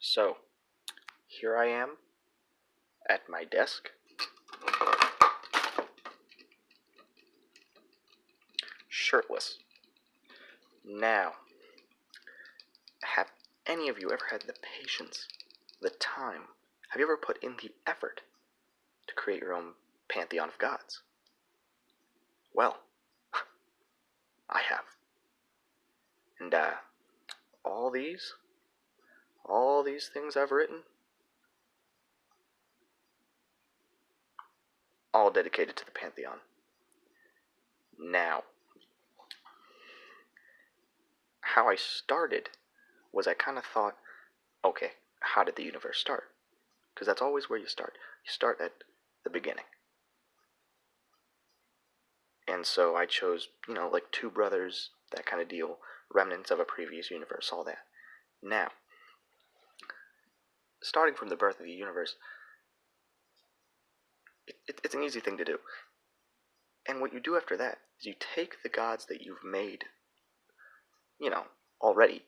So, here I am at my desk, shirtless. Now, have any of you ever had the patience, the time, have you ever put in the effort to create your own pantheon of gods? Well, I have. And, all these things I've written, all dedicated to the Pantheon. Now, how I started was I kind of thought, okay, how did the universe start? Because that's always where you start. You start at the beginning. And so I chose, like two brothers, that kind of deal, remnants of a previous universe, all that. Now, starting from the birth of the universe, it's an easy thing to do. And what you do after that is you take the gods that you've made, already,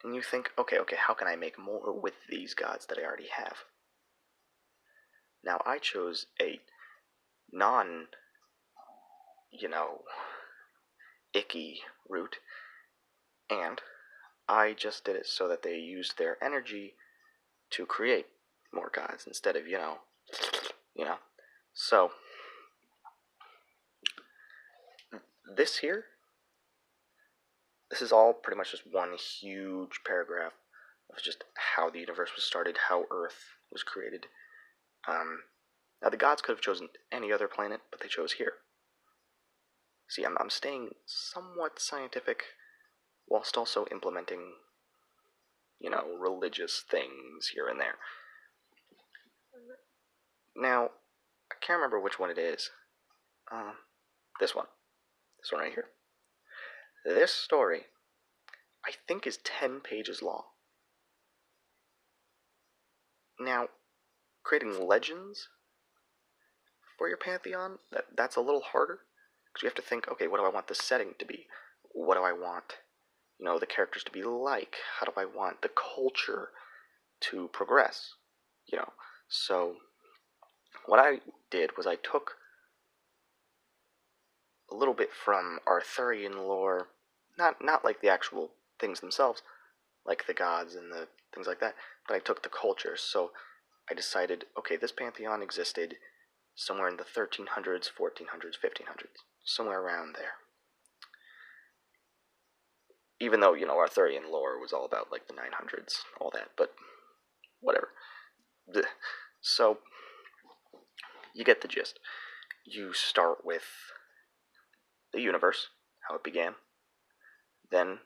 and you think, okay, how can I make more with these gods that I already have? Now, I chose a non, icky route, and I just did it so that they used their energy to create more gods instead of, So, this is all pretty much just one huge paragraph of just how the universe was started, how Earth was created. Now, the gods could have chosen any other planet, but they chose here. See, I'm staying somewhat scientific whilst also implementing, religious things here and there. Now, I can't remember which one it is. This one. This one right here. This story, I think, is 10 pages long. Now, creating legends for your Pantheon, that's a little harder, because you have to think, okay, what do I want the setting to be? What do I want, the characters to be like? How do I want the culture to progress? So what I did was I took a little bit from Arthurian lore, not like the actual things themselves, like the gods and the things like that, but I took the culture. So I decided, okay, this pantheon existed somewhere in the 1300s, 1400s, 1500s, somewhere around there. Even though, Arthurian lore was all about, like, the 900s, all that, but whatever. So, you get the gist. You start with the universe, how it began, then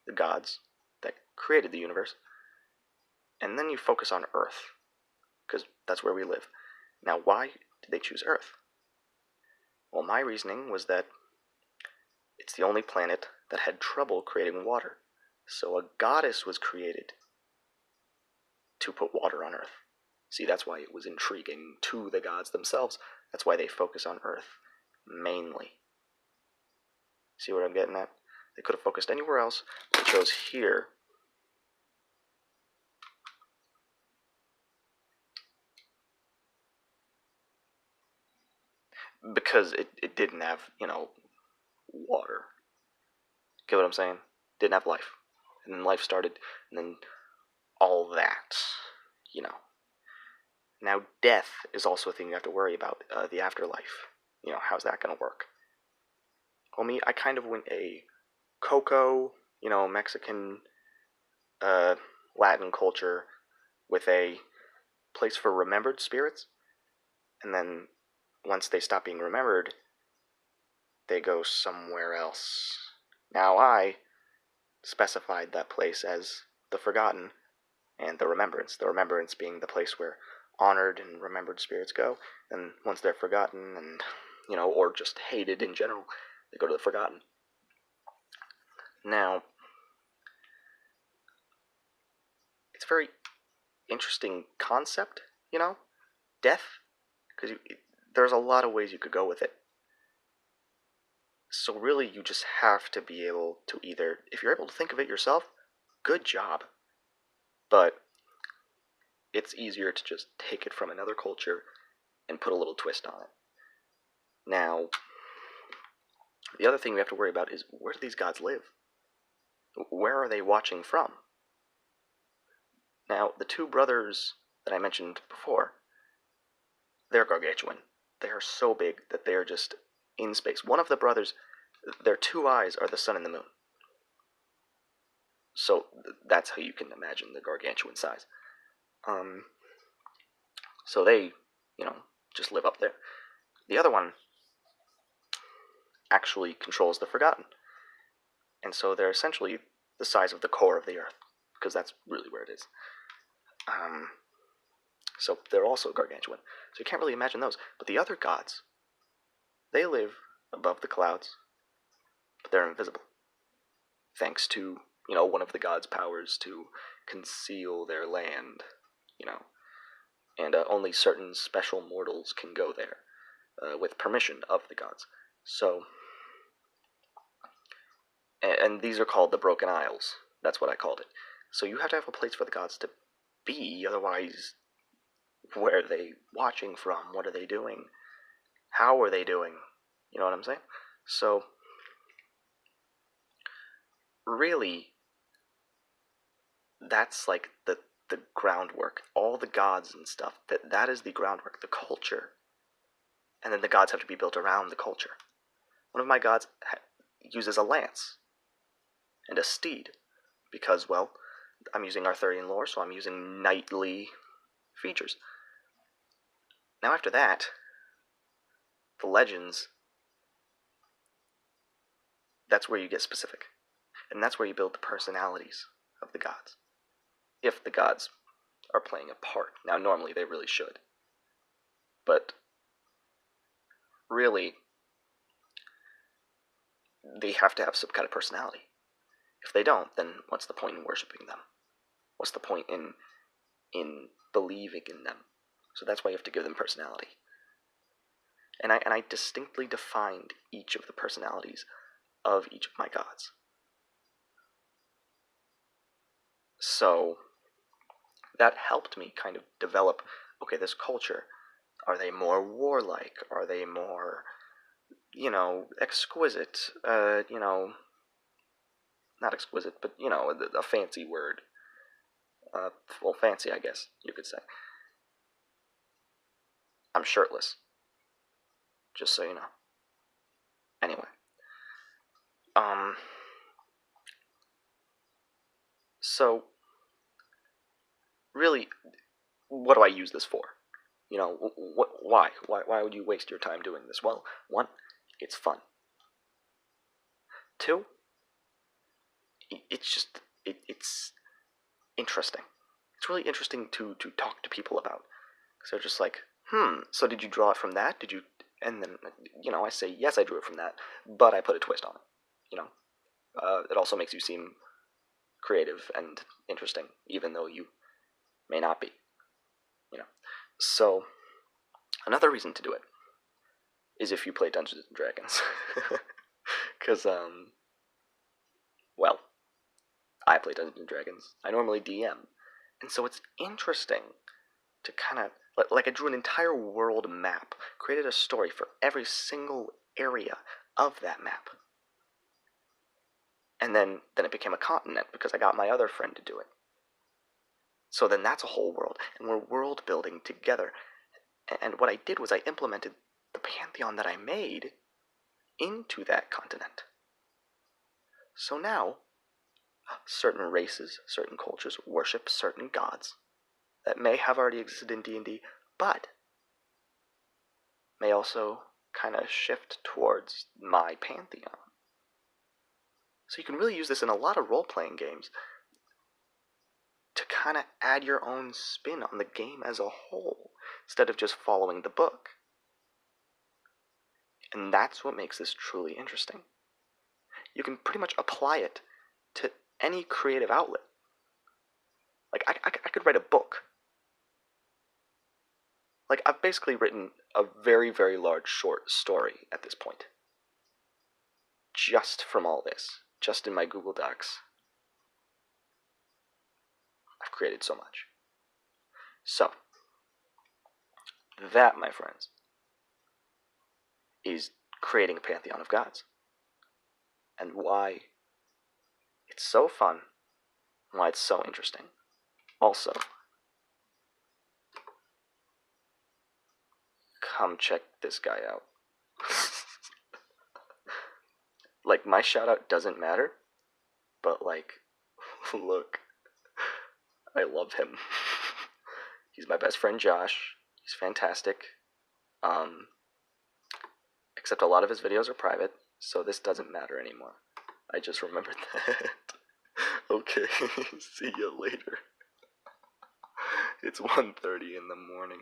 the gods that created the universe, and then you focus on Earth, because that's where we live. Now, why did they choose Earth? Well, my reasoning was that it's the only planet that had trouble creating water, so a goddess was created to put water on Earth. See, that's why it was intriguing to the gods themselves. That's why they focus on Earth, mainly. See what I'm getting at? They could have focused anywhere else, but they chose here. Because it didn't have, water. Get what I'm saying? Didn't have life. And then life started, and then all that, Now, death is also a thing you have to worry about, the afterlife. How's that going to work? Well, I kind of went a Coco, Mexican, Latin culture with a place for remembered spirits. And then once they stop being remembered, they go somewhere else. Now, I specified that place as the Forgotten and the Remembrance being the place where honored and remembered spirits go, and once they're forgotten and, or just hated in general, they go to the Forgotten. Now, it's a very interesting concept, death, because there's a lot of ways you could go with it. So really, you just have to be able to either, if you're able to think of it yourself, good job. but it's easier to just take it from another culture and put a little twist on it. Now, the other thing we have to worry about is, where do these gods live? Where are they watching from? Now, the two brothers that I mentioned before, they're gargantuan. They are so big that they are just in space. One of the brothers, their two eyes are the sun and the moon. So that's how you can imagine the gargantuan size. So they, just live up there. The other one actually controls the Forgotten. And so they're essentially the size of the core of the Earth, because that's really where it is. So they're also gargantuan. So you can't really imagine those. But the other gods, they live above the clouds, but they're invisible. Thanks to, one of the gods' powers to conceal their land, and only certain special mortals can go there with permission of the gods. So, and these are called the Broken Isles. That's what I called it. So you have to have a place for the gods to be, otherwise, where are they watching from? What are they doing? How are they doing? You know what I'm saying? So, really, that's like the groundwork. All the gods and stuff, that is the groundwork, the culture. And then the gods have to be built around the culture. One of my gods uses a lance and a steed, because, well, I'm using Arthurian lore, so I'm using knightly features. Now after that, the legends, that's where you get specific. And that's where you build the personalities of the gods. If the gods are playing a part. Now normally they really should. But really, they have to have some kind of personality. If they don't, then what's the point in worshipping them? What's the point in believing in them? So that's why you have to give them personality. And I distinctly defined each of the personalities of each of my gods. So that helped me kind of develop, okay, this culture, are they more warlike? Are they more, exquisite? Not exquisite, but, a fancy word. Well, fancy, I guess you could say. I'm shirtless. Just so you know. Anyway. So, really, what do I use this for? Why? Why would you waste your time doing this? Well, one, it's fun. Two, it's interesting. It's really interesting to talk to people about. Because they're just like, so did you draw it from that? Did you? And then, I say, yes, I drew it from that, but I put a twist on it. It also makes you seem creative and interesting, even though you may not be. So, another reason to do it is if you play Dungeons and Dragons. Because, well, I play Dungeons and Dragons. I normally DM. And so it's interesting to kind of, like I drew an entire world map, created a story for every single area of that map. And then it became a continent because I got my other friend to do it. So then that's a whole world, and we're world building together. And what I did was I implemented the Pantheon that I made into that continent. So now, certain races, certain cultures worship certain gods that may have already existed in D&D, but may also kind of shift towards my Pantheon. So you can really use this in a lot of role-playing games to kind of add your own spin on the game as a whole, instead of just following the book. And that's what makes this truly interesting. You can pretty much apply it to any creative outlet. Like, I could write a book. Like, I've basically written a very, very large short story at this point. Just from all this. Just in my Google Docs. I've created so much. So, that, my friends, is creating a pantheon of gods. And why it's so fun, why it's so interesting. Also, come check this guy out. Like, my shout out doesn't matter, but like, look, I love him. He's my best friend Josh. He's fantastic. Except a lot of his videos are private, so this doesn't matter anymore. I just remembered that. Okay, see you later. It's 1:30 in the morning.